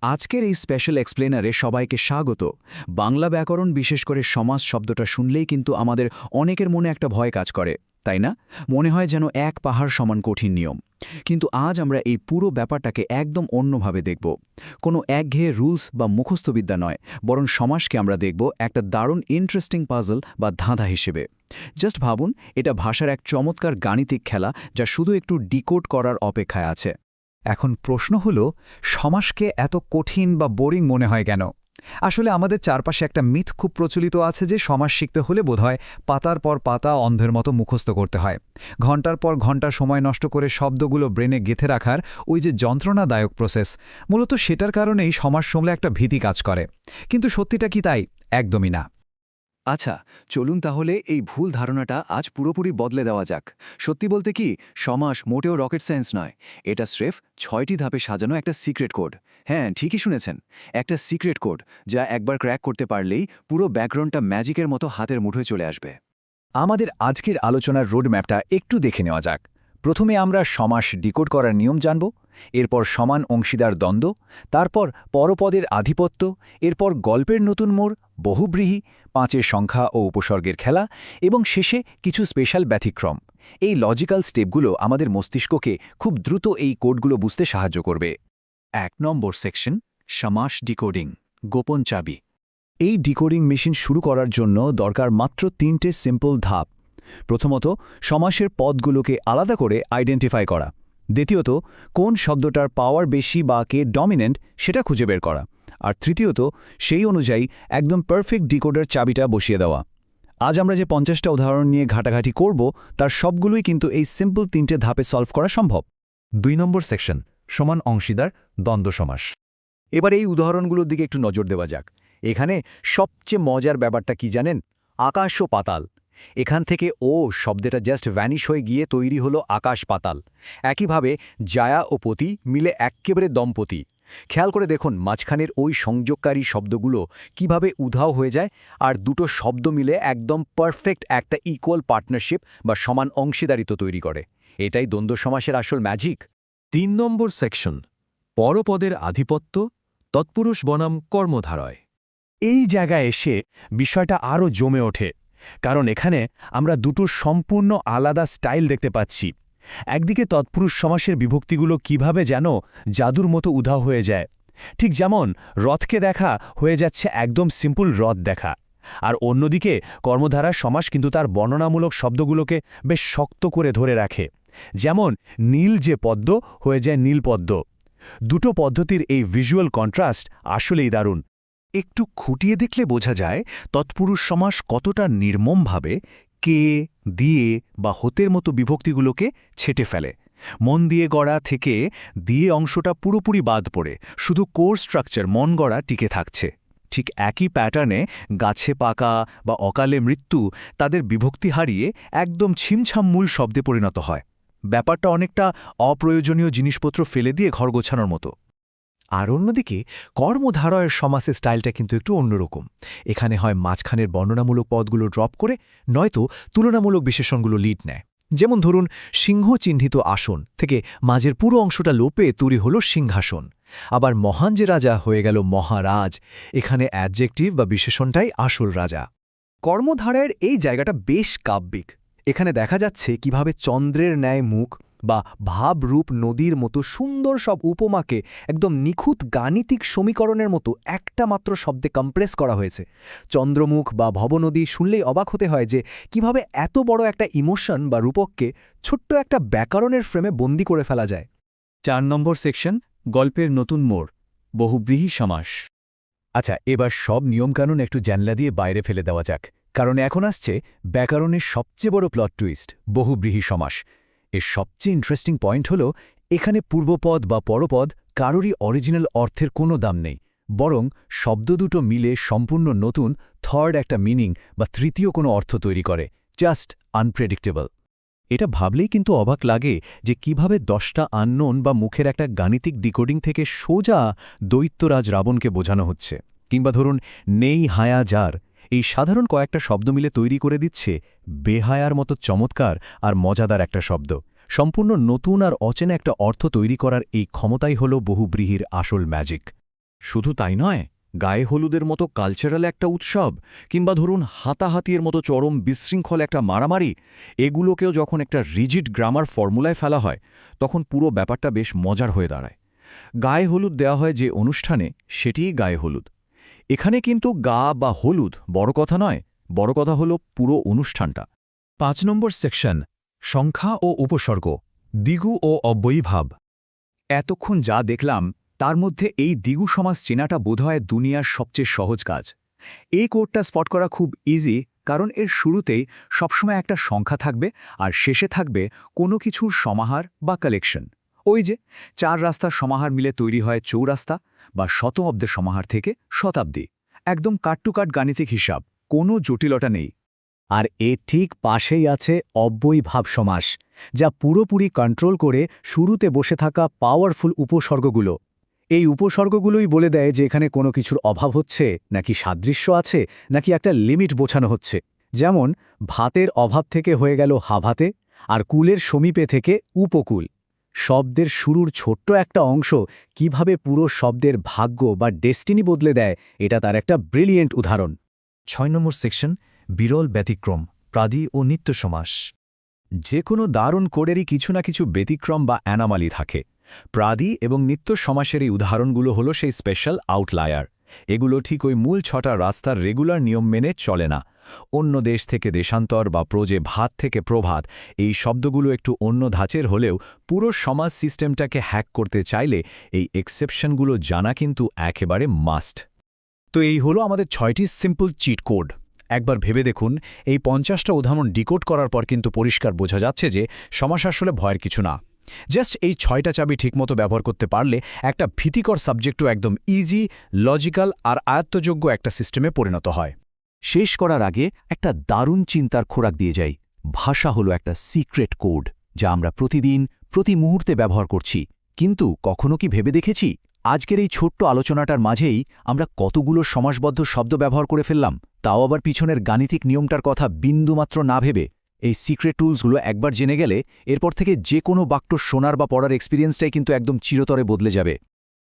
আজকের এই স্পেশাল এক্সপ্লেনারে সবাইকে স্বাগত। বাংলা ব্যাকরণ বিশেষ করে সমাস শব্দটা শুনলেই কিন্তু আমাদের অনেকের মনে একটা ভয় কাজ করে, তাই না? মনে হয় যেন এক পাহাড় সমান কঠিন নিয়ম। কিন্তু আজ আমরা এই পুরো ব্যাপারটাকে একদম অন্যভাবে দেখব। কোনো একঘেয়ে রুলস বা মুখস্থবিদ্যা নয়, বরং সমাসকে আমরা দেখব একটা দারুণ ইন্টারেস্টিং পাজল বা ধাঁধা হিসেবে। জাস্ট ভাবুন, এটা ভাষার এক চমৎকার গাণিতিক খেলা যা শুধু একটু ডিকোড করার অপেক্ষায় আছে। এখন প্রশ্ন হল, সমাসকে এত কঠিন বা বোরিং মনে হয় কেন? আসলে আমাদের চারপাশে একটা মিথ খুব প্রচলিত আছে যে সমাস শিখতে হলে বোধহয় পাতার পর পাতা অন্ধের মতো মুখস্থ করতে হয়। ঘন্টার পর ঘন্টা সময় নষ্ট করে শব্দগুলো ব্রেনে গেঁথে রাখার ওই যে যন্ত্রণাদায়ক প্রসেস, মূলত সেটার কারণেই সমাস শুনলে একটা ভীতি কাজ করে। কিন্তু সত্যিটা কি তাই? একদমই না। আচ্ছা, চলুন তাহলে এই ভুল ধারণাটা আজ পুরোপুরি বদলে দেওয়া যাক। সত্যি বলতে কি, সমাস মোটেও রকেট সায়েন্স নয়। এটা স্রেফ ৬টি ধাপে সাজানো একটা সিক্রেট কোড। হ্যাঁ, ঠিকই শুনেছেন, একটা সিক্রেট কোড যা একবার ক্র্যাক করতে পারলেই পুরো ব্যাকগ্রাউন্ডটা ম্যাজিকের মতো হাতের মুঠোয় চলে আসবে। আমাদের আজকের আলোচনার রোডম্যাপটা একটু দেখে নেওয়া যাক। প্রথমে আমরা সমাস ডিকোড করার নিয়ম জানব, এরপর সমান অংশীদার দ্বন্দ্ব, তারপর পরপদের আধিপত্য, এরপর গল্পের নতুন মোড়, বহুব্রীহি, পাঁচের সংখ্যা ও উপসর্গের খেলা, এবং শেষে কিছু স্পেশাল ব্যতিক্রম। এই লজিক্যাল স্টেপগুলো আমাদের মস্তিষ্ককে খুব দ্রুত এই কোডগুলো বুঝতে সাহায্য করবে। ১ নম্বর সেকশন, সমাস ডিকোডিং, গোপন চাবি। এই ডিকোডিং মেশিন শুরু করার জন্য দরকার মাত্র 3টে সিম্পল ধাপ। প্রথমত, সমাসের পদগুলোকে আলাদা করে আইডেন্টিফাই করা। দ্বিতীয়ত, কোন শব্দটার পাওয়ার বেশি বা কে ডমিনেন্ট সেটা খুঁজে বের করা। আর তৃতীয়ত, সেই অনুযায়ী একদম পারফেক্ট ডিকোডার চাবিটা বসিয়ে দেওয়া। আজ আমরা যে 50টা উদাহরণ নিয়ে ঘাটাঘাটি করব, তার সবগুলোই কিন্তু এই সিম্পল 3টে ধাপে সলভ করা সম্ভব। ২ নম্বর সেকশন, সমান অংশীদার দ্বন্দ্ব সমাস। এবার এই উদাহরণগুলোর দিকে একটু নজর দেওয়া যাক। এখানে সবচেয়ে মজার ব্যাপারটা কি জানেন? আকাশ ও পাতাল। এখান থেকে ও শব্দটা জাস্ট ভ্যানিশ হয়ে গিয়ে তৈরি হলো আকাশ পাতাল। একইভাবে জায়া ও পতি মিলে এক্কেবারে দম্পতি। খেয়াল করে দেখুন মাঝখানের ওই সংযোগকারী শব্দগুলো কিভাবে উধাও হয়ে যায়, আর দুটো শব্দ মিলে একদম পারফেক্ট একটা ইকুয়াল পার্টনারশিপ বা সমান অংশীদারিত্ব তৈরি করে। এটাই দ্বন্দ্ব সমাসের আসল ম্যাজিক। ৩ নম্বর সেকশন, পরপদের আধিপত্য, তৎপুরুষ বনাম কর্মধারয়। এই জায়গায় এসে বিষয়টা আরও জমে ওঠে, কারণ এখানে আমরা দুটো সম্পূর্ণ আলাদা স্টাইল দেখতে পাচ্ছি। একদিকে তৎপুরুষ সমাসের বিভক্তিগুলো কিভাবে যেন জাদুর মতো উধাও হয়ে যায়, ঠিক যেমন রথকে দেখা হয়ে যাচ্ছে একদম সিম্পল রথ দেখা। আর অন্যদিকে কর্মধারার সমাস কিন্তু তার বর্ণনামূলক শব্দগুলোকে বেশ শক্ত করে ধরে রাখে, যেমন নীল যে পদ্ম হয়ে যায় নীলপদ্ম। দুটো পদ্ধতির এই ভিজুয়াল কন্ট্রাস্ট আসলেই দারুণ। একটু খুঁটিয়ে দেখলে বোঝা যায় তৎপুরুষ সমাস কতটা নির্মমভাবে কে, দিয়ে বা হতের মতো বিভক্তিগুলোকে ছেটে ফেলে। মন দিয়ে গড়া থেকে দিয়ে অংশটা পুরোপুরি বাদ পড়ে শুধু কোর স্ট্রাকচার মন গড়া টিকে থাকছে। ঠিক একই প্যাটার্নে গাছে পাকা বা অকালে মৃত্যু তাদের বিভক্তি হারিয়ে একদম ছিমছাম মূল শব্দে পরিণত হয়। ব্যাপারটা অনেকটা অপ্রয়োজনীয় জিনিসপত্র ফেলে দিয়ে ঘর গোছানোর মতো। আর অন্যদিকে কর্মধারয়ের সমাসের স্টাইলটা কিন্তু একটু অন্যরকম। এখানে হয় মাঝখানের বর্ণনামূলক পদগুলো ড্রপ করে, নয়তো তুলনামূলক বিশেষণগুলো লিড নেয়। যেমন ধরুন, সিংহ চিহ্নিত আসন থেকে মাঝের পুরো অংশটা লোপে তৈরি হলো সিংহাসন। আবার মহান যে রাজা হয়ে গেল মহারাজ। এখানে অ্যাডজেক্টিভ বা বিশেষণটাই আসল রাজা। কর্মধারায়ের এই জায়গাটা বেশ কাব্যিক। এখানে দেখা যাচ্ছে কিভাবে চন্দ্রের ন্যায় মুখ বা ভাবরূপ নদীর মতো সুন্দর সব উপমাকে একদম নিখুঁত গাণিতিক সমীকরণের মতো একটা মাত্র শব্দে কম্প্রেস করা হয়েছে। চন্দ্রমুখ বা ভবনদী শুনলেই অবাক হতে হয় যে কিভাবে এত বড় একটা ইমোশন বা রূপককে ছোট্ট একটা ব্যাকরণের ফ্রেমে বন্দি করে ফেলা যায়। ৪ নম্বর সেকশন, গল্পের নতুন মোড়, বহুব্রীহি সমাস। আচ্ছা, এবার সব নিয়মকানুন একটু জানলা দিয়ে বাইরে ফেলে দেওয়া যাক, কারণ এখন আসছে ব্যাকরণের সবচেয়ে বড় প্লট টুইস্ট, বহুব্রীহি সমাস। এর সবচেয়ে ইন্টারেস্টিং পয়েন্ট হল, এখানে পূর্বপদ বা পরপদ কারোরই অরিজিনাল অর্থের কোনো দাম নেই, বরং শব্দ দুটো মিলে সম্পূর্ণ নতুন থার্ড একটা মিনিং বা তৃতীয় কোনো অর্থ তৈরি করে। Just unpredictable. এটা ভাবলেই কিন্তু অবাক লাগে যে কিভাবে 10টা আননোন বা মুখের একটা গাণিতিক ডিকোডিং থেকে সোজা দৈত্যরাজ রাবণকে বোঝানো হচ্ছে। কিংবা ধরুন নেই হায়া যার, এই সাধারণ কয়েকটা শব্দ মিলে তৈরি করে দিচ্ছে বেহায়ার মতো চমৎকার আর মজাদার একটা শব্দ। সম্পূর্ণ নতুন আর অচেনা একটা অর্থ তৈরি করার এই ক্ষমতাই হল বহুব্রীহির আসল ম্যাজিক। শুধু তাই নয়, গায়ে হলুদের মতো কালচারাল একটা উৎসব কিংবা ধরুন হাতাহাতির মতো চরম বিশৃঙ্খল একটা মারামারি, এগুলোকেও যখন একটা রিজিড গ্রামার ফর্মুলায় ফেলা হয় তখন পুরো ব্যাপারটা বেশ মজার হয়ে দাঁড়ায়। গায়ে হলুদ দেওয়া হয় যে অনুষ্ঠানে, সেটিই গায়ে হলুদ। এখানে কিন্তু গা বা হলুদ বড় কথা নয়, বড় কথা হলো পুরো অনুষ্ঠানটা। 5 নম্বর সেকশন, সংখ্যা ও উপসর্গ, দ্বিগু ও অব্যয়ীভাব। এতক্ষণ যা দেখলাম তার মধ্যে এই দ্বিগু সমাস চেনাটা বোধহয় দুনিয়ার সবচেয়ে সহজ কাজ। এই কোডটা স্পট করা খুব ইজি, কারণ এর শুরুতেই সবসময় একটা সংখ্যা থাকবে আর শেষে থাকবে কোনো কিছুর সমাহার বা কালেকশন। ওই যে 4 রাস্তার সমাহার মিলে তৈরি হয় চৌরাস্তা, বা শত অব্দের সমাহার থেকে শতাব্দী। একদম কাট টু কাট গাণিতিক হিসাব, কোনো জটিলতা নেই। আর এর ঠিক পাশেই আছে অব্যয়ীভাব সমাস, যা পুরোপুরি কন্ট্রোল করে শুরুতে বসে থাকা পাওয়ারফুল উপসর্গগুলো। এই উপসর্গগুলোই বলে দেয় যে এখানে কোনো কিছুর অভাব হচ্ছে, নাকি সাদৃশ্য আছে, নাকি একটা লিমিট বোঝানো হচ্ছে। যেমন ভাতের অভাব থেকে হয়ে গেল হাভাতে, আর কুলের সমীপে থেকে উপকূল। শব্দের শুরুর ছোট্ট একটা অংশ কিভাবে পুরো শব্দের ভাগ্য বা ডেস্টিনি বদলে দেয়, এটা তার একটা ব্রিলিয়েন্ট উদাহরণ। 6 নম্বর সেকশন, বিরল ব্যতিক্রম, প্রাদি ও নিত্য সমাস। যে কোনো দারুণ কোডেরই কিছু না কিছু ব্যতিক্রম বা অ্যানামালি থাকে। প্রাদি এবং নিত্য সমাসের এই উদাহরণগুলো হলো সেই স্পেশাল আউটলায়ার। এগুলো ঠিক ওই মূল 6টা রাস্তার রেগুলার নিয়ম মেনে চলে না। অন্য দেশ থেকে দেশান্তর বা প্রজে ভাত থেকে প্রভাত, এই শব্দগুলো একটু অন্য ধাঁচের হলেও পুরো সমাজ সিস্টেমটাকে হ্যাক করতে চাইলে এই এক্সেপশনগুলো জানা কিন্তু একেবারে মাস্ট। তো এই হলো আমাদের 6টি সিম্পল চিট কোড। একবার ভেবে দেখুন, এই 50টা উদাহরণ ডিকোড করার পর কিন্তু পরিষ্কার বোঝা যাচ্ছে যে সমাস আসলে ভয়ের কিছু না। জাস্ট এই 6টা চাবি ঠিকমতো ব্যবহার করতে পারলে একটা ভীতিকর সাবজেক্টও একদম ইজি, লজিক্যাল আর আয়ত্তযোগ্য একটা সিস্টেমে পরিণত হয়। শেষ করার আগে একটা দারুণ চিন্তার খোরাক দিয়ে যাই। ভাষা হলো একটা সিক্রেট কোড, যা আমরা প্রতিদিন প্রতি মুহূর্তে ব্যবহার করছি। কিন্তু কখনো কি ভেবে দেখেছি আজকের এই ছোট্ট আলোচনাটার মাঝেই আমরা কতগুলো সমাসবদ্ধ শব্দ ব্যবহার করে ফেললাম, তাও আবার পিছনের গাণিতিক নিয়মটার কথা বিন্দুমাত্র না ভেবে? এই সিক্রেট টুলসগুলো একবার জেনে গেলে এরপর থেকে যে কোনো বাক্য শোনার বা পড়ার এক্সপিরিয়েন্সটাই কিন্তু একদম চিরতরে বদলে যাবে।